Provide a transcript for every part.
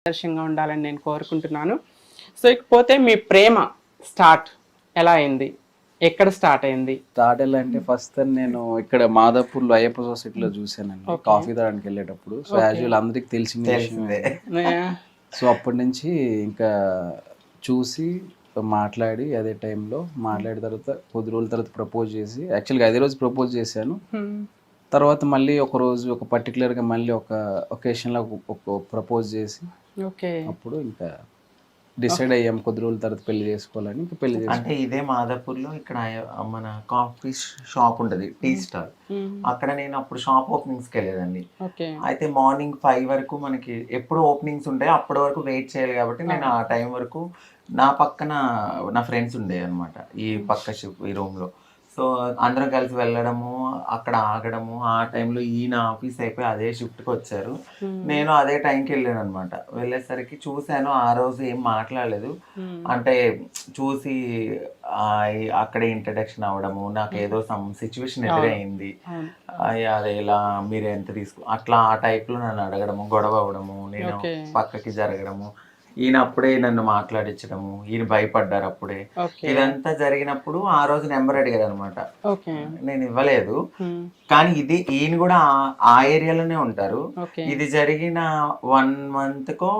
ఆదర్శంగా ఉండాలని నేను కోరుకుంటున్నాను. సో ఇకపోతే మీ ప్రేమ స్టార్ట్ ఎలా అయింది, ఎక్కడ స్టార్ట్ అయింది? స్టార్ట్ ఎలా అంటే ఫస్ట్ నేను ఇక్కడ మాదాపూర్లో అయ్యప్ప సొసైటీలో చూసానండి, కాఫీ తాగడానికి వెళ్ళేటప్పుడు. సో యాజువల్ అందరికి తెలిసిన విషయమే. సో అప్పటి నుంచి ఇంకా చూసి మాట్లాడి అదే టైంలో మాట్లాడిన తర్వాత కొద్ది రోజుల తర్వాత ప్రపోజ్ చేసి, యాక్చువల్గా అదే రోజు ప్రపోజ్ చేశాను. తర్వాత మళ్ళీ ఒక రోజు ఒక పర్టికులర్గా మళ్ళీ ఒక ఒకేషన్లో ఒక ప్రపోజ్ చేసి అప్పుడు ఇంకా డిసైడ్ అయ్యాం కొద్ది రోజుల తర్వాత పెళ్లి చేసుకోవాలని. ఇంకా పెళ్లి అంటే ఇదే మాదాపూర్లో ఇక్కడ మన కాఫీ షాప్ ఉంటుంది, టీ స్టాల్. అక్కడ నేను అప్పుడు షాప్ ఓపెనింగ్స్కి వెళ్ళేదండి. అయితే మార్నింగ్ 5 వరకు మనకి ఎప్పుడు ఓపెనింగ్స్ ఉంటాయి, అప్పటి వరకు వెయిట్ చేయాలి. కాబట్టి నేను ఆ టైం వరకు నా పక్కన నా ఫ్రెండ్స్ ఉండే అనమాట, ఈ పక్క షిప్ ఈ రూమ్లో. సో అందరం కలిసి వెళ్ళడము, అక్కడ ఆగడము. ఆ టైంలో ఈయన ఆఫీస్ అయిపోయి అదే షిఫ్ట్కి వచ్చారు, నేను అదే టైంకి వెళ్ళాను అనమాట. వెళ్ళేసరికి చూశాను, ఆ రోజు ఏం మాట్లాడలేదు. అంటే చూసి అక్కడే ఇంట్రడక్షన్ అవ్వడము, నాకు ఏదో సమ్ సిచ్యువేషన్ ఎదురైంది, అదే ఇలా మీరు ఎంత అట్లా ఆ టైప్లో నన్ను అడగడము, గొడవ అవ్వడము, నేను పక్కకి జరగడము, ఈయన అప్పుడే నన్ను మాట్లాడించడము, ఈయన భయపడ్డారు అప్పుడే. ఇదంతా జరిగినప్పుడు ఆ రోజు నెంబర్ అడిగారు అనమాట, నేను ఇవ్వలేదు. కానీ ఇది ఈయన కూడా ఆ ఏరియాలోనే ఉంటారు. ఇది జరిగిన 1 monthకో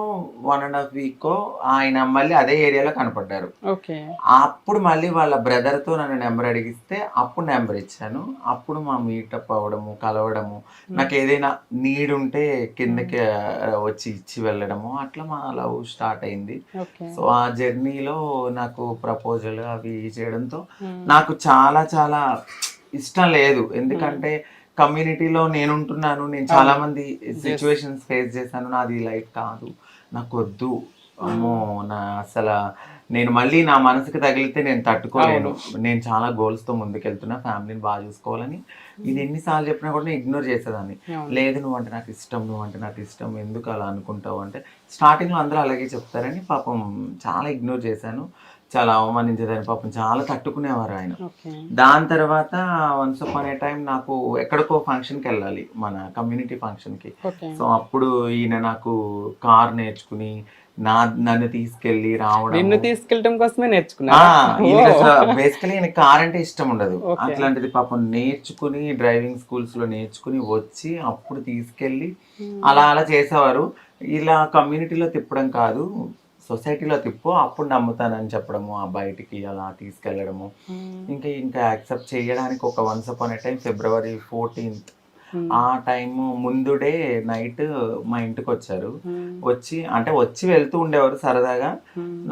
1.5 weekకో ఆయన మళ్ళీ అదే ఏరియాలో కనపడ్డారు. అప్పుడు మళ్ళీ వాళ్ళ బ్రదర్తో నన్ను నెంబర్ అడిగిస్తే అప్పుడు నెంబర్ ఇచ్చాను. అప్పుడు మా మీటప్ అవ్వడము, కలవడము, నాకు ఏదైనా నీడ్ ఉంటే కిందకి వచ్చి ఇచ్చి వెళ్ళడము, అట్లా మా లవ్ స్టార్ట్ అయింది. సో ఆ జర్నీలో నాకు ప్రపోజల్ అవి చేయడంతో నాకు చాలా చాలా ఇష్టం లేదు. ఎందుకంటే కమ్యూనిటీలో నేనుంటున్నాను, నేను చాలా మంది సిచ్యువేషన్స్ ఫేస్ చేశాను, నాది లైఫ్ కాదు, నాకు వద్దు, అమ్మో నా అసలు నేను మళ్ళీ నా మనసుకి తగిలితే నేను తట్టుకోలేను, నేను చాలా గోల్స్తో ముందుకెళ్తున్నా, ఫ్యామిలీని బాగా చూసుకోవాలని. ఇది ఎన్నిసార్లు చెప్పినా కూడా నేను ఇగ్నోర్ చేసేదాన్ని. లేదు నువ్వంటే నాకు ఇష్టం, నువ్వంటే నాకు ఇష్టం, ఎందుకు అలా అనుకుంటావు అంటే స్టార్టింగ్లో అందరూ అలాగే చెప్తారని పాపం చాలా ఇగ్నోర్ చేశాను, చాలా అవమానించేదాన్ని. పాపం చాలా తట్టుకునేవారు ఆయన. దాని తర్వాత వన్స్ అపాన్ ఏ టైం నాకు ఎక్కడికో ఫంక్షన్కి వెళ్ళాలి, మన కమ్యూనిటీ ఫంక్షన్కి. సో అప్పుడు ఈయన నాకు కార్ నేర్చుకుని నన్ను తీసుకెళ్ళి రావడం, తీసుకెళ్ళడం కోసమే నేర్చుకున్నా. బేసికలీ ఈయన కార్ అంటే ఇష్టం ఉండదు, అట్లాంటిది పాపం నేర్చుకుని డ్రైవింగ్ స్కూల్స్ లో నేర్చుకుని వచ్చి అప్పుడు తీసుకెళ్ళి అలా అలా చేసేవారు. ఇలా కమ్యూనిటీలో తిప్పడం కాదు, సొసైటీలో తిప్పు, అప్పుడు నమ్ముతానని చెప్పడము, ఆ బయటికి అలా తీసుకెళ్ళడము. ఇంకా యాక్సెప్ట్ చేయడానికి ఒక వన్స్ అపాన్ ఏ టైం February 14th ఆ టైము ముందు డే నైట్ మా ఇంటికి వచ్చారు. వచ్చి వెళ్తూ ఉండేవారు సరదాగా.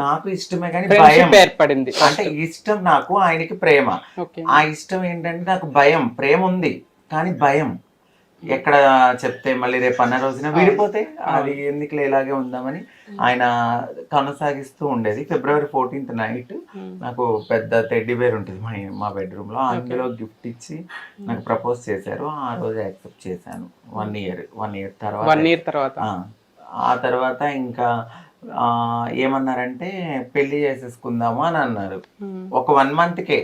నాకు ఇష్టమే కానీ భయం ఏర్పడింది. అంటే ఇష్టం నాకు, ఆయనకి ప్రేమ. ఆ ఇష్టం ఏంటంటే నాకు భయం, ప్రేమ ఉంది కానీ భయం, ఎక్కడ చెప్తే మళ్ళీ రేపు అన్న రోజున విడిపోతే అది ఎందుకు ఇలాగే ఉందామని ఆయన కొనసాగిస్తూ ఉండేది. February 14th నైట్ నాకు పెద్ద టెడ్డీ బేర్ ఉంటుంది మా బెడ్రూమ్లో, అందులో గిఫ్ట్ ఇచ్చి నాకు ప్రపోజ్ చేశారు. ఆ రోజు యాక్సెప్ట్ చేశాను. 1 year తర్వాత ఆ తర్వాత ఇంకా ఏమన్నారంటే పెళ్లి చేసేసుకుందాము అని అన్నారు. ఒక 1 monthకే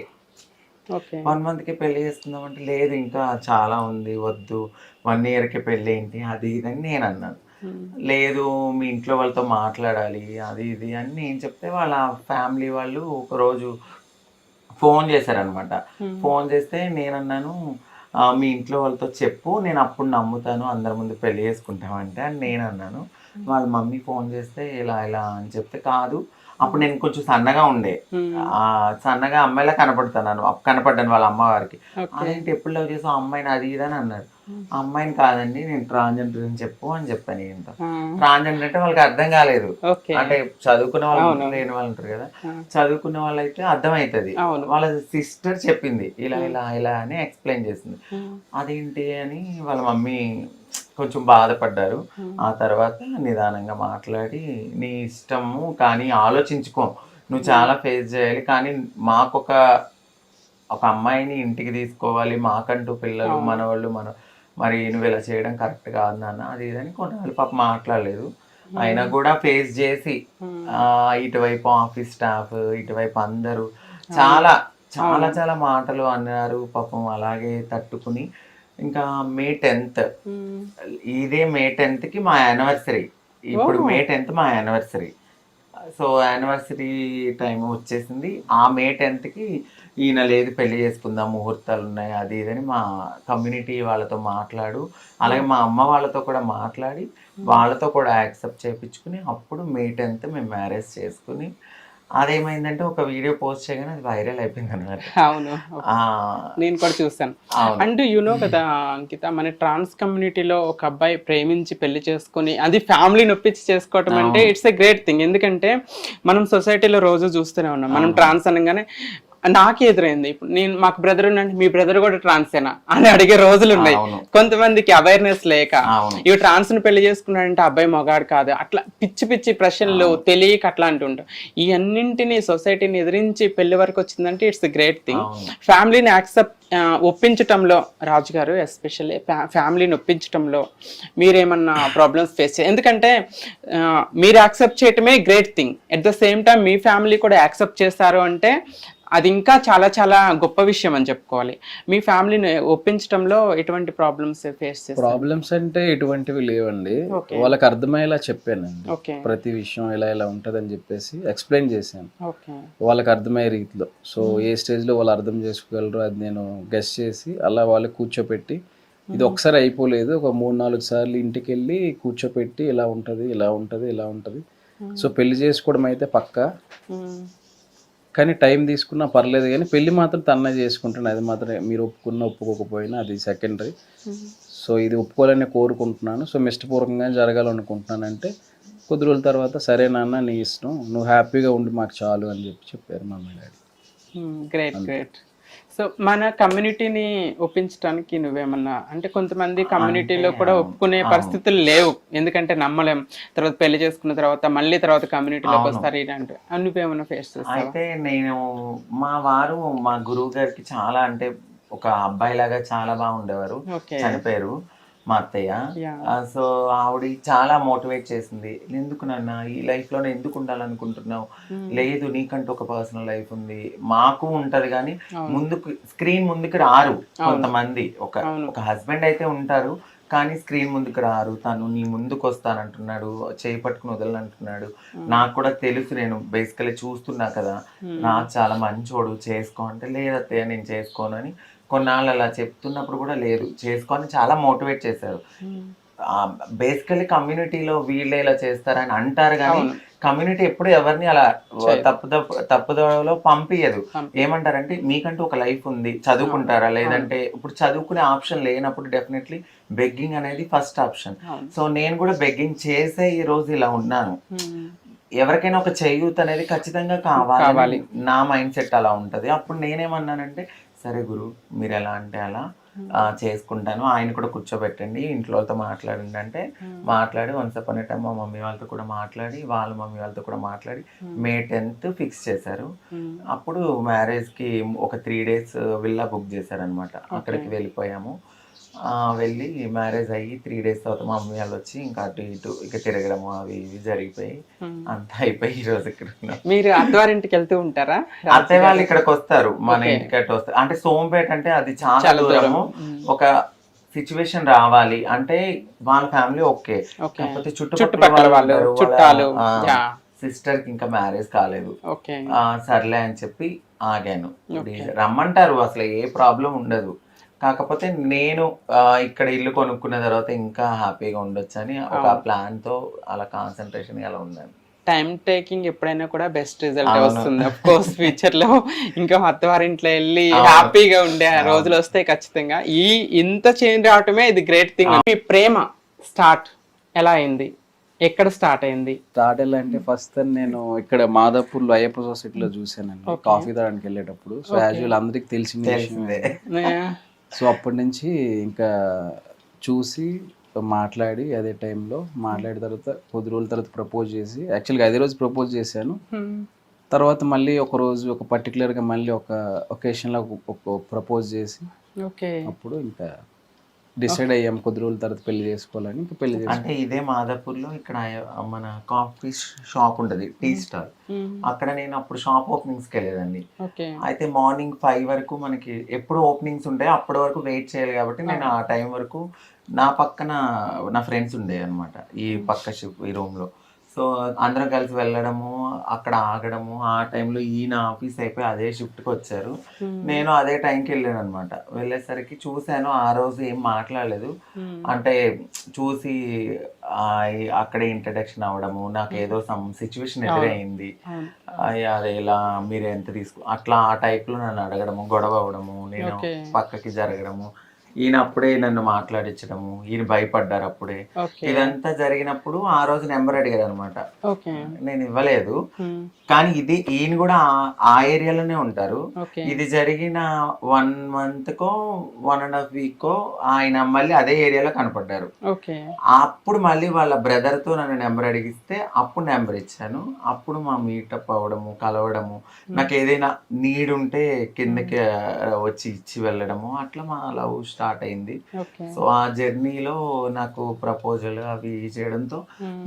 1 monthకే పెళ్లి చేసుకుందాం అంటే లేదు ఇంకా చాలా ఉంది, వద్దు, 1 yearకే పెళ్ళి ఏంటి అది ఇది అని నేను అన్నాను. లేదు మీ ఇంట్లో వాళ్ళతో మాట్లాడాలి అది ఇది అని నేను చెప్తే వాళ్ళ ఫ్యామిలీ వాళ్ళు ఒకరోజు ఫోన్ చేశారనమాట. ఫోన్ చేస్తే నేనన్నాను మీ ఇంట్లో వాళ్ళతో చెప్పు, నేను అప్పుడు నమ్ముతాను, అందరి ముందు పెళ్లి చేసుకుంటామంటే అని నేను అన్నాను. వాళ్ళ మమ్మీ ఫోన్ చేస్తే ఇలా ఇలా అని చెప్తే కాదు, అప్పుడు నేను కొంచెం సన్నగా ఉండే, సన్నగా అమ్మాయిలా కనపడ్డాను వాళ్ళ అమ్మవారికి. అదేంటి ఎప్పుడు లవ్ చేసావు అమ్మాయిని అది ఇది అని అన్నారు. అమ్మాయిని కాదండి నేను ట్రాన్స్జెండర్ అని చెప్పు అని చెప్పాను. ఏంటో ట్రాన్స్జెండర్ అంటే వాళ్ళకి అర్థం కాలేదు, అంటే చదువుకున్న వాళ్ళు లేని వాళ్ళు ఉంటారు కదా, చదువుకున్న వాళ్ళు అయితే అర్థమవుతుంది. వాళ్ళ సిస్టర్ చెప్పింది ఇలా ఇలా ఇలా అని ఎక్స్ప్లెయిన్ చేసింది. అదేంటి అని వాళ్ళ మమ్మీ కొంచెం బాధపడ్డారు. ఆ తర్వాత నిదానంగా మాట్లాడి నీ ఇష్టము కానీ ఆలోచించుకో, నువ్వు చాలా ఫేస్ చేయాలి, కానీ మాకొక అమ్మాయిని ఇంటికి తీసుకోవాలి, మాకంటూ పిల్లలు మనవాళ్ళు మరి నువ్వు ఇలా చేయడం కరెక్ట్ కాదు నాన్న అది ఇదని కొన్నాళ్ళు పాప మాట్లాడలేదు. అయినా కూడా ఫేస్ చేసి ఇటువైపు ఆఫీస్ స్టాఫ్, ఇటువైపు అందరూ చాలా చాలా చాలా మాటలు అన్నారు పాపం. అలాగే తట్టుకుని ఇంకా May 10th ఇదే May 10th మా యానివర్సరీ. ఇప్పుడు మే 10th మా యానివర్సరీ. సో యానివర్సరీ టైం వచ్చేసింది. ఆ మే 10th ఈయన లేదు పెళ్లి చేసుకుందాం ముహూర్తాలు ఉన్నాయి అది ఇదని మా కమ్యూనిటీ వాళ్ళతో మాట్లాడు, అలాగే మా అమ్మ వాళ్ళతో కూడా మాట్లాడి వాళ్ళతో కూడా యాక్సెప్ట్ చేయించుకుని అప్పుడు మే 10th మేము మ్యారేజ్ చేసుకుని, అదేమైందంటే ఒక వీడియో పోస్ట్ చేయగానే అది వైరల్ అయిపోయింది అనమాట. అవును, నేను కూడా చూసాను. అండ్ కదా అంకిత, మన ట్రాన్స్ కమ్యూనిటీలో ఒక అబ్బాయి ప్రేమించి పెళ్లి చేసుకుని అది ఫ్యామిలీ నొప్పించి చేసుకోవటం అంటే ఇట్స్ ఎ గ్రేట్ థింగ్. ఎందుకంటే మనం సొసైటీలో రోజు చూస్తూనే ఉన్నాం, మనం ట్రాన్స్ అనగానే నాకు ఎదురైంది. ఇప్పుడు నేను మాకు బ్రదర్ ఉన్నాడు, మీ బ్రదర్ కూడా ట్రాన్సేనా అని అడిగే రోజులు ఉన్నాయి. కొంతమందికి అవేర్నెస్ లేక ఇవి ట్రాన్స్ ను పెళ్లి చేసుకున్నాడంటే అబ్బాయి మొగాడు కాదు, అట్లా పిచ్చి పిచ్చి ప్రశ్నలు తెలియక అట్లా అంటుంటాం. ఈ అన్నింటినీ సొసైటీని ఎదిరించి పెళ్లి వరకు వచ్చిందంటే ఇట్స్ గ్రేట్ థింగ్. ఫ్యామిలీని యాక్సెప్ట్ ఒప్పించటంలో రాజు గారు ఎస్పెషల్లీ ఫ్యామిలీని ఒప్పించటంలో మీరేమన్నా ప్రాబ్లమ్స్ ఫేస్ చేయాలి? ఎందుకంటే మీరు యాక్సెప్ట్ చేయటమే great thing, at the same time me family కూడా యాక్సెప్ట్ చేస్తారు అంటే అది ఇంకా చాలా చాలా గొప్ప విషయం అని చెప్పుకోవాలి. మీ ఫ్యామిలీని ఒప్పించడంలో ఎటువంటి ప్రాబ్లమ్స్ ఫేస్ చేస్తారు? ప్రాబ్లమ్స్ అంటే ఎటువంటివి లేవండి, వాళ్ళకి అర్థమయ్యేలా చెప్పానండి. ప్రతి విషయం ఇలా ఇలా ఉంటదని చెప్పేసి ఎక్స్ప్లెయిన్ చేశాను వాళ్ళకి అర్థమయ్యే రీతిలో. సో ఏ స్టేజ్ లో వాళ్ళు అర్థం చేసుకోగలరు అది నేను గెస్ చేసి అలా వాళ్ళు కూర్చోపెట్టి, ఇది ఒకసారి అయిపోలేదు, ఒక 3-4 సార్లు ఇంటికి వెళ్ళి కూర్చోపెట్టి ఇలా ఉంటది ఇలా ఉంటది ఇలా ఉంటది, సో పెళ్లి చేసుకోవడం అయితే పక్కా, కానీ టైం తీసుకున్నా పర్లేదు, కానీ పెళ్లి మాత్రం తన్నే చేసుకుంటాను, అది మాత్రం మీరు ఒప్పుకున్నా ఒప్పుకోకపోయినా అది సెకండరీ. సో ఇది ఒప్పుకోవాలని కోరుకుంటున్నాను, సో ఇష్టపూర్వకంగా జరగాలనుకుంటున్నానంటే కొద్ది రోజుల తర్వాత సరే నాన్న నీ ఇష్టం, నువ్వు హ్యాపీగా ఉండి మాకు చాలు అని చెప్పారు mummy daddy. Great great. So మన కమ్యూనిటీని ఒప్పించడానికి నువ్వేమన్నా అంటే, కొంతమంది కమ్యూనిటీలో కూడా ఒప్పుకునే పరిస్థితులు లేవు, ఎందుకంటే నమ్మలేం, తర్వాత పెళ్లి చేసుకున్న తర్వాత మళ్ళీ తర్వాత కమ్యూనిటీలోకి వస్తారు ఇలాంటి, నువ్వేమన్నా ఫేస్ చేస్తావా? అయితే నేను మా వారు మా గురువు గారికి చాలా అంటే ఒక అబ్బాయి లాగా చాలా బాగుండేవారు, చనిపోయారు మా అత్తయ్య. సో ఆవిడ చాలా మోటివేట్ చేసింది, ఎందుకు నాన్న ఈ లైఫ్ లోనే ఎందుకు ఉండాలనుకుంటున్నావు, లేదు నీకంటూ ఒక పర్సనల్ లైఫ్ ఉంది, మాకు ఉంటది, కానీ ముందుకు స్క్రీన్ ముందుకు రారు కొంతమంది. ఒక హస్బెండ్ అయితే ఉంటారు కానీ స్క్రీన్ ముందుకు రారు, తను నీ ముందుకు వస్తానంటున్నాడు, చేయి పట్టుకుని వదలనంటున్నాడు. నాకు కూడా తెలుసు, నేను బేసికలీ చూస్తున్నా కదా, నాకు చాలా మంచోడు చేసుకో అంటే, లేదత్తయ్య నేను చేసుకోను అని కొన్నాళ్ళు అలా చెప్తున్నప్పుడు కూడా లేదు చేసుకొని చాలా మోటివేట్ చేశారు. బేసికలీ కమ్యూనిటీలో వీళ్ళే ఇలా చేస్తారని అంటారు, కానీ కమ్యూనిటీ ఎప్పుడు ఎవరిని అలా తప్పుదోవలో పంపించదు. ఏమంటారంటే మీకంటూ ఒక లైఫ్ ఉంది, చదువుకుంటారా, లేదంటే ఇప్పుడు చదువుకునే ఆప్షన్ లేనప్పుడు డెఫినెట్లీ బెగ్గింగ్ అనేది ఫస్ట్ ఆప్షన్. సో నేను కూడా బెగ్గింగ్ చేసే ఈ రోజు ఇలా ఉన్నాను. ఎవరికైనా ఒక చేయూత్ అనేది ఖచ్చితంగా కావాలి, నా మైండ్ సెట్ అలా ఉంటది. అప్పుడు నేనేమన్నానంటే, సరే గురు మీరు ఎలా అంటే అలా చేసుకుంటాను, ఆయన కూడా కూర్చోబెట్టండి, ఇంట్లోతో మాట్లాడండి అంటే మాట్లాడి వన్స్ అపాన్ ఎ టైం మా మమ్మీ వాళ్ళతో కూడా మాట్లాడి వాళ్ళ మమ్మీ వాళ్ళతో కూడా మాట్లాడి మే 10th ఫిక్స్ చేశారు. అప్పుడు మ్యారేజ్కి ఒక 3 days విల్లా బుక్ చేశారనమాట, అక్కడికి వెళ్ళిపోయాము. వెళ్ళి మ్యారేజ్ అయ్యి 3 days తర్వాత మా మమ్మీ వాళ్ళు వచ్చి ఇంకా అటు ఇటు ఇక తిరగడం అవి ఇవి జరిగిపోయి అంతా అయిపోయి ఈ రోజు ఇక్కడ మీరు అత్తవారింటికి వెళ్తూ ఉంటారా? అత్తయ్య వాళ్ళు ఇక్కడికి వస్తారు, మన ఇంటికి అటు వస్తారు. అంటే సోంపేట అంటే అది చాలా దూరము, ఒక సిచ్యువేషన్ రావాలి అంటే వాళ్ళ ఫ్యామిలీ ఓకే, కాకపోతే చుట్టుపక్కల వాళ్ళు చుట్టాలు, సిస్టర్ కి ఇంకా మ్యారేజ్ కాలేదు, సర్లే అని చెప్పి ఆగాను. రమ్మంటారు, అసలు ఏ ప్రాబ్లం ఉండదు, కాకపోతే నేను ఇక్కడ ఇల్లు కొనుక్కున్న తర్వాత ఇంకా హ్యాపీగా ఉండొచ్చు అని ఒక ప్లాన్ తో అలా కాన్సన్ట్రేషన్ అలా ఉన్నాను. టైం టేకింగ్ ఎప్పుడైనా కూడా బెస్ట్ రిజల్ట్ వస్తుంది. అఫ్ కోర్స్ ఫ్యూచర్ లో ఇంకా అత్తవారింట్లో వెళ్ళి హ్యాపీగా ఉండే రోజులు వస్తాయి ఖచ్చితంగా. ఇంత చేంజ్ రావటమే ఇది గ్రేట్ థింగ్. మీ ప్రేమ స్టార్ట్ ఎలా అయింది, ఎక్కడ స్టార్ట్ అయింది? స్టార్ట్ ఎలా అంటే ఫస్ట్ నేను ఇక్కడ మాదాపూర్లో అయ్యప్ప సొసైటీలో చూసానండి, కాఫీ తాగడానికి వెళ్ళేటప్పుడు. సో యాజువల్ అందరికి తెలిసిందే. సో అప్పటి నుంచి ఇంకా చూసి మాట్లాడి అదే టైంలో మాట్లాడిన తర్వాత కొద్ది రోజుల తర్వాత ప్రపోజ్ చేసి, యాక్చువల్గా అదే రోజు ప్రపోజ్ చేశాను. తర్వాత మళ్ళీ ఒక రోజు ఒక పర్టికులర్గా మళ్ళీ ఒక ఒకేషన్లో ప్రపోజ్ చేసి అప్పుడు ఇంకా డిసైడ్ అయ్యాం కొద్ది రోజుల తర్వాత పెళ్లి చేసుకోవాలని. ఇంకా పెళ్లి చేసుకున్నాం. అంటే ఇదే మాదాపూర్లో ఇక్కడ మన కాఫీ షాప్ ఉంటుంది, టీ స్టాల్. అక్కడ నేను అప్పుడు షాప్ ఓపెనింగ్స్కి వెళ్ళేదాన్ని. అయితే మార్నింగ్ 5 వరకు మనకి ఎప్పుడు ఓపెనింగ్స్ ఉంటాయి, అప్పటి వరకు వెయిట్ చేయాలి కాబట్టి నేను ఆ టైం వరకు నా పక్కన నా ఫ్రెండ్స్ ఉండే అనమాట ఈ పక్క ఈ రూమ్లో. సో అందరం కలిసి వెళ్ళడము, అక్కడ ఆగడము. ఆ టైంలో ఈయన ఆఫీస్ అయిపోయి అదే షిఫ్ట్కి వచ్చారు, నేను అదే టైంకి వెళ్ళాను అనమాట. వెళ్ళేసరికి చూశాను, ఆ రోజు ఏం మాట్లాడలేదు. అంటే చూసి అక్కడే ఇంట్రడక్షన్ అవ్వడము, నాకు ఏదో సమ్ సిచ్యువేషన్ ఎదురైంది, అదే ఇలా మీరు ఎంత అట్లా ఆ టైప్లో నన్ను అడగడము, గొడవ అవ్వడము, నేను పక్కకి జరగడము, ఈయన అప్పుడే నన్ను మాట్లాడించడము, ఈయన భయపడ్డారు అప్పుడే. ఇదంతా జరిగినప్పుడు ఆ రోజు నెంబర్ అడిగారు అనమాట. నేను ఇవ్వలేదు, కానీ ఇది ఈయన కూడా ఆ ఏరియాలోనే ఉంటారు. ఇది జరిగిన 1 monthకో 1.5 weekకో ఆయన మళ్ళీ అదే ఏరియాలో కనపడ్డారు. అప్పుడు మళ్ళీ వాళ్ళ బ్రదర్తో నన్ను నెంబర్ అడిగిస్తే అప్పుడు నెంబర్ ఇచ్చాను. అప్పుడు మా మీటప్ అవ్వడము, కలవడము, నాకు ఏదైనా నీడ్ ఉంటే కిందకి వచ్చి ఇచ్చి వెళ్ళడము, అట్లా మా లవ్ స్టార్ట్ అయింది. సో ఆ జర్నీలో నాకు ప్రపోజల్ అవి చేయడంతో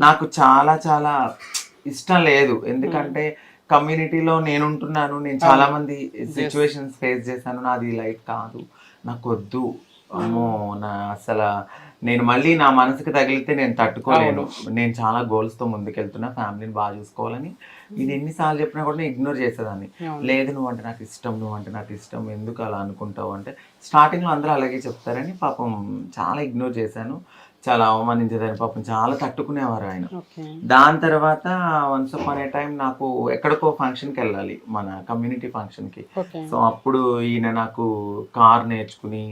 నాకు చాలా చాలా ఇష్టం లేదు. ఎందుకంటే కమ్యూనిటీలో నేనుంటున్నాను, నేను చాలా మంది సిచ్యువేషన్స్ ఫేస్ చేశాను, నాది లైఫ్ కాదు, నాకు వద్దు, అమ్మో నా అసలు నేను మళ్ళీ నా మనసుకి తగిలితే నేను తట్టుకోలేను, నేను చాలా గోల్స్తో ముందుకెళ్తున్నా, ఫ్యామిలీని బాగా చూసుకోవాలని. ఇది ఎన్నిసార్లు చెప్పినా కూడా నేను ఇగ్నోర్ చేసేదాన్ని. లేదు నువ్వంటే నాకు ఇష్టం, నువ్వంటే నాకు ఇష్టం, ఎందుకు అలా అనుకుంటావు అంటే స్టార్టింగ్లో అందరూ అలాగే చెప్తారని పాపం చాలా ఇగ్నోర్ చేశాను, చాలా అవమానించేదాన్ని. పాపం చాలా తట్టుకునేవారు ఆయన. దాని తర్వాత వన్స్ అపాన్ ఏ టైం నాకు ఎక్కడికో ఫంక్షన్కి వెళ్ళాలి, మన కమ్యూనిటీ ఫంక్షన్కి. సో అప్పుడు ఈయన నాకు కార్ నేర్చుకుని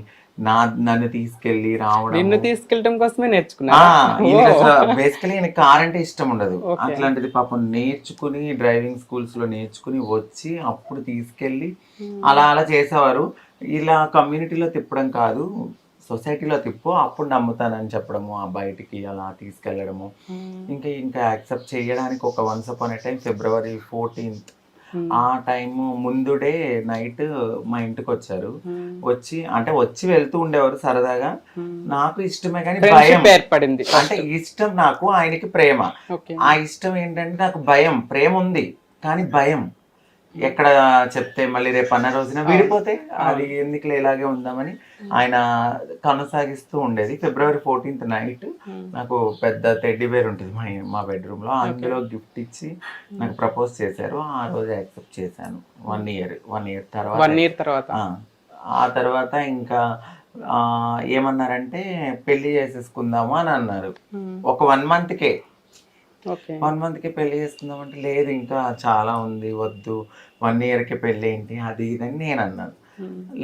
నన్ను తీసుకెళ్లి రావడం, నిన్ను తీసుకెళ్ళడం కోసమే నేర్చుకున్నా. బేసికలీ ఈయన కార్ అంటే ఇష్టం ఉండదు, అట్లాంటిది పాపం నేర్చుకుని డ్రైవింగ్ స్కూల్స్ లో నేర్చుకుని వచ్చి అప్పుడు తీసుకెళ్ళి అలా అలా చేసేవారు. ఇలా కమ్యూనిటీలో తిప్పడం కాదు, సొసైటీలో తిప్పు, అప్పుడు నమ్ముతానని చెప్పడము, ఆ బయటికి అలా తీసుకెళ్ళడము. ఇంకా యాక్సెప్ట్ చేయడానికి ఒక వన్స్ అపాన్ ఏ టైం February 14th ఆ టైము ముందు డే నైట్ మా ఇంటికి వచ్చారు. వచ్చి వెళ్తూ ఉండేవారు సరదాగా. నాకు ఇష్టమే కానీ భయం ఏర్పడింది. అంటే ఇష్టం నాకు, ఆయనకి ప్రేమ. ఆ ఇష్టం ఏంటంటే నాకు భయం, ప్రేమ ఉంది కానీ భయం, ఎక్కడ చెప్తే మళ్ళీ రేపు అన్న రోజున విడిపోతే అది ఎందుకులే ఇలాగే ఉందామని ఆయన కొనసాగిస్తూ ఉండేది. February 14th నైట్ నాకు పెద్ద టెడ్డీ బేర్ ఉంటుంది మా బెడ్రూమ్ లో, అందులో గిఫ్ట్ ఇచ్చి నాకు ప్రపోజ్ చేశారు. ఆ రోజు యాక్సెప్ట్ చేశాను. 1 year తర్వాత ఆ తర్వాత ఇంకా ఏమన్నారంటే పెళ్లి చేసేసుకుందాము అని అన్నారు. ఒక 1 monthకే 1 monthకే పెళ్లి చేసుకుందాం అంటే లేదు ఇంకా చాలా ఉంది, వద్దు, 1 yearకే పెళ్ళి ఏంటి అది ఇది అని నేను అన్నాను.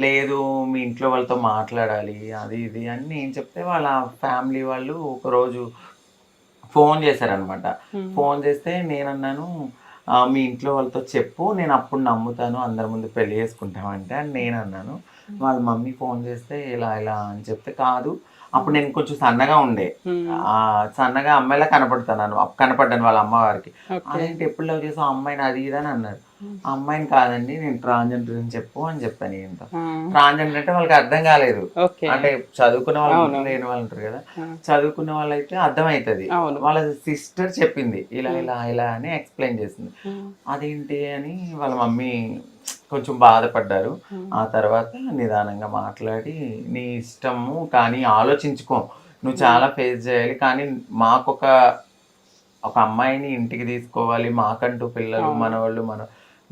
లేదు మీ ఇంట్లో వాళ్ళతో మాట్లాడాలి అది ఇది అని నేను చెప్తే వాళ్ళ ఫ్యామిలీ వాళ్ళు ఒకరోజు ఫోన్ చేశారనమాట. ఫోన్ చేస్తే నేనన్నాను మీ ఇంట్లో వాళ్ళతో చెప్పు, నేను అప్పుడు నమ్ముతాను, అందరి ముందు పెళ్లి చేసుకుంటామంటే అని నేను అన్నాను. వాళ్ళ మమ్మీ ఫోన్ చేస్తే ఇలా ఇలా అని చెప్తే కాదు, అప్పుడు నేను కొంచెం సన్నగా ఉండే, సన్నగా అమ్మాయిలా కనపడ్డాను వాళ్ళ అమ్మవారికి. అదేంటి ఎప్పుడు లవ్ చేసావు అమ్మాయిని అది ఇది అని అన్నారు. అమ్మాయిని కాదండి నేను ట్రాన్స్జెండర్ అని చెప్పు అని చెప్పాను. ఏంటో ట్రాన్స్జెండర్ అంటే వాళ్ళకి అర్థం కాలేదు. అంటే చదువుకున్న వాళ్ళు లేని వాళ్ళు ఉంటారు కదా, చదువుకున్న వాళ్ళు అయితే అర్థమవుతుంది. వాళ్ళ సిస్టర్ చెప్పింది ఇలా ఇలా ఇలా అని ఎక్స్ప్లెయిన్ చేసింది. అదేంటి అని వాళ్ళ మమ్మీ కొంచెం బాధపడ్డారు. ఆ తర్వాత నిదానంగా మాట్లాడి నీ ఇష్టము కానీ ఆలోచించుకో, నువ్వు చాలా ఫేస్ చేయాలి, కానీ మాకొక అమ్మాయిని ఇంటికి తీసుకోవాలి, మాకంటూ పిల్లలు మనవాళ్ళు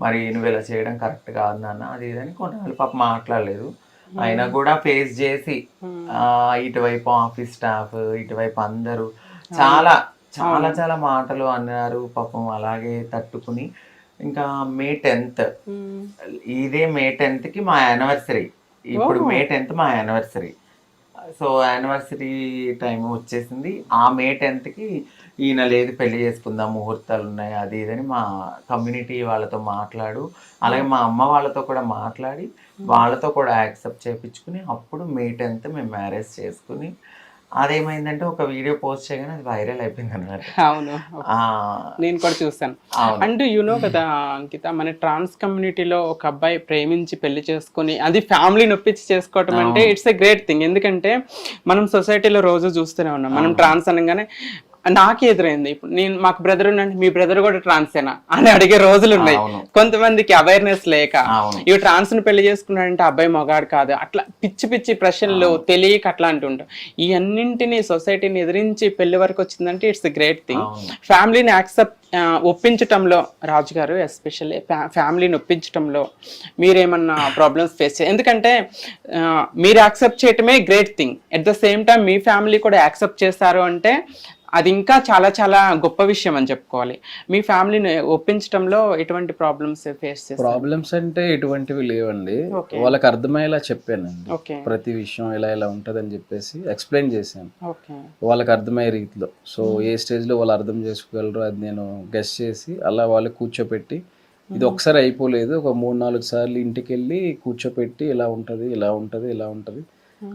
మరి నువ్వు ఇలా చేయడం కరెక్ట్ కాదు నాన్న అది ఇదని కొన్నాళ్ళు పాప మాట్లాడలేదు. అయినా కూడా ఫేస్ చేసి ఇటువైపు ఆఫీస్ స్టాఫ్ ఇటువైపు అందరూ చాలా చాలా చాలా మాటలు అన్నారు పాపం. అలాగే తట్టుకుని ఇంకా May 10th ఇదే May 10th మా యానివర్సరీ. ఇప్పుడు May 10th మా యానివర్సరీ. సో యానివర్సరీ టైం వచ్చేసింది. ఆ May 10th ఈయన లేదు పెళ్లి చేసుకుందాం ముహూర్తాలు ఉన్నాయి అది ఇదని మా కమ్యూనిటీ వాళ్ళతో మాట్లాడు, అలాగే మా అమ్మ వాళ్ళతో కూడా మాట్లాడి వాళ్ళతో కూడా యాక్సెప్ట్ చేయించుకుని అప్పుడు May 10th మేము మ్యారేజ్ చేసుకుని అదేమైందంటే ఒక వీడియో పోస్ట్ చేయగానే అది వైరల్ అయిపోయింది అనమాట. అవును, నేను కూడా చూసాను. అండ్ యూనో కదా అంకిత, మన ట్రాన్స్ కమ్యూనిటీలో ఒక అబ్బాయి ప్రేమించి పెళ్లి చేసుకుని అది ఫ్యామిలీ నొప్పించి చేసుకోవటం అంటే ఇట్స్ ఎ గ్రేట్ థింగ్. ఎందుకంటే మనం సొసైటీలో రోజు చూస్తూనే ఉన్నాం, మనం ట్రాన్స్ అనగానే నాకే ఎదురైంది. ఇప్పుడు నేను మాకు బ్రదర్ ఉన్నాండి, మీ బ్రదర్ కూడా ట్రాన్సేనా అని అడిగే రోజులు ఉన్నాయి. కొంతమందికి అవేర్నెస్ లేక ఇవి ట్రాన్స్ ని పెళ్లి చేసుకున్నాడంటే అబ్బాయి మొగాడు కాదు, అట్లా పిచ్చి పిచ్చి ప్రశ్నలు తెలియక అట్లా అంటుంటాం. ఈ అన్నింటినీ సొసైటీని ఎదిరించి పెళ్లి వరకు వచ్చిందంటే ఇట్స్ గ్రేట్ థింగ్. ఫ్యామిలీని యాక్సెప్ట్ ఒప్పించటంలో రాజు గారు, ఎస్పెషల్లీ ఫ్యామిలీని ఒప్పించటంలో మీరేమన్నా ప్రాబ్లమ్స్ ఫేస్ చేయాలి? ఎందుకంటే మీరు యాక్సెప్ట్ చేయటమే great thing, at the same time me family కూడా యాక్సెప్ట్ చేస్తారు అంటే అది ఇంకా చాలా చాలా గొప్ప విషయం అని చెప్పుకోవాలి. మీ ఫ్యామిలీని ఒప్పించడంలో ఎటువంటి ప్రాబ్లమ్స్ ఫేస్ చేస్తారు? ప్రాబ్లమ్స్ అంటే ఎటువంటివి లేవండి, వాళ్ళకి అర్థమయ్యేలా చెప్పానండి. ప్రతి విషయం ఇలా ఇలా ఉంటది అని చెప్పేసి ఎక్స్ప్లెయిన్ చేశాను వాళ్ళకి అర్థమయ్యే రీతిలో. సో ఏ స్టేజ్ లో వాళ్ళు అర్థం చేసుకోగలరు అది నేను గెస్ చేసి అలా వాళ్ళకి కూర్చోపెట్టి, ఇది ఒకసారి అయిపోలేదు, ఒక 3-4 సార్లు ఇంటికి వెళ్ళి కూర్చోపెట్టి ఇలా ఉంటది ఇలా ఉంటది ఇలా ఉంటది,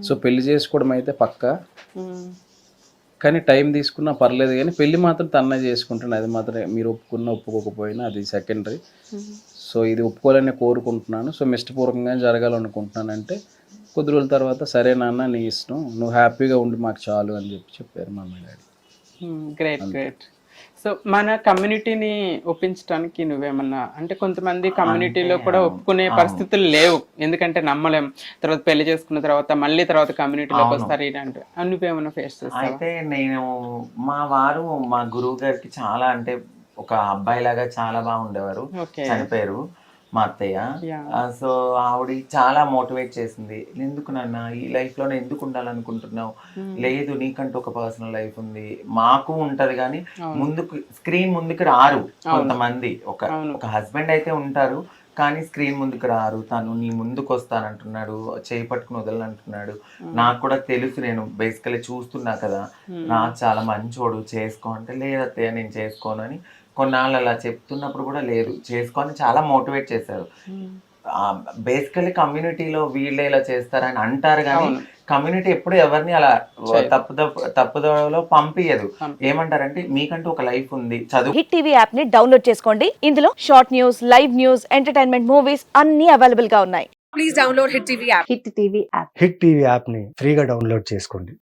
సో పెళ్లి చేసుకోవడం అయితే పక్కా, కానీ టైం తీసుకున్నా పర్లేదు, కానీ పెళ్లి మాత్రం తన్నే చేసుకుంటాను, అది మాత్రం మీరు ఒప్పుకున్నా ఒప్పుకోకపోయినా అది సెకండరీ. సో ఇది ఒప్పుకోవాలని కోరుకుంటున్నాను, సో ఇష్టపూర్వకంగా జరగాలనుకుంటున్నాను అంటే కొద్ది రోజుల తర్వాత సరే నాన్న నీ ఇష్టం, నువ్వు హ్యాపీగా ఉండి మాకు చాలు అని చెప్పారు మా అమ్మ డాడీ. Great great. సో మన కమ్యూనిటీని ఒప్పించడానికి నువ్వేమన్నా అంటే, కొంతమంది కమ్యూనిటీలో కూడా ఒప్పుకునే పరిస్థితులు లేవు, ఎందుకంటే నమ్మలేం, తర్వాత పెళ్లి చేసుకున్న తర్వాత మళ్ళీ తర్వాత కమ్యూనిటీలోకి వస్తారు ఇలాంటి, నువ్వేమన్నా ఫేస్ చేస్తావా? అయితే నేను మా వారు మా గురువు గారికి చాలా అంటే ఒక అబ్బాయి లాగా చాలా బాగా ఉండేవారు, చనిపోయారు మా అత్తయ్య. సో ఆవిడ చాలా మోటివేట్ చేసింది, ఎందుకు నాన్న ఈ లైఫ్ లోనే ఎందుకు ఉండాలనుకుంటున్నావు, లేదు నీకంటూ ఒక పర్సనల్ లైఫ్ ఉంది, మాకు ఉంటది, కానీ ముందుకు స్క్రీన్ ముందుకు రారు కొంతమంది. ఒక హస్బెండ్ అయితే ఉంటారు కానీ స్క్రీన్ ముందుకు రారు, తను నీ ముందుకు వస్తానంటున్నాడు, చేయి పట్టుకుని వదలంటున్నాడు. నాకు కూడా తెలుసు, నేను బేసికలీ చూస్తున్నా కదా, నాకు చాలా మంచోడు చేసుకో అంటే, లేదత్తయ్య నేను చేసుకోను అని కొన్నాళ్ళు అలా చెప్తున్నప్పుడు కూడా లేదు చేసుకొని చాలా మోటివేట్ చేశారు. బేసికలీ కమ్యూనిటీలో వీళ్ళే ఇలా చేస్తారని అంటారు, కానీ కమ్యూనిటీ ఎప్పుడు ఎవరిని అలా తప్పుదోవలో పంపించదు. ఏమంటారంటే మీకంటూ ఒక లైఫ్ ఉంది, చదువు. హిట్ టీవీ యాప్ ని డౌన్లోడ్ చేసుకోండి, ఇందులో short news, live news, entertainment movies అన్ని అవైలబుల్ గా ఉన్నాయి. Please download hit TV app. Hit TV app ని ఫ్రీగా డౌన్లోడ్ చేసుకోండి.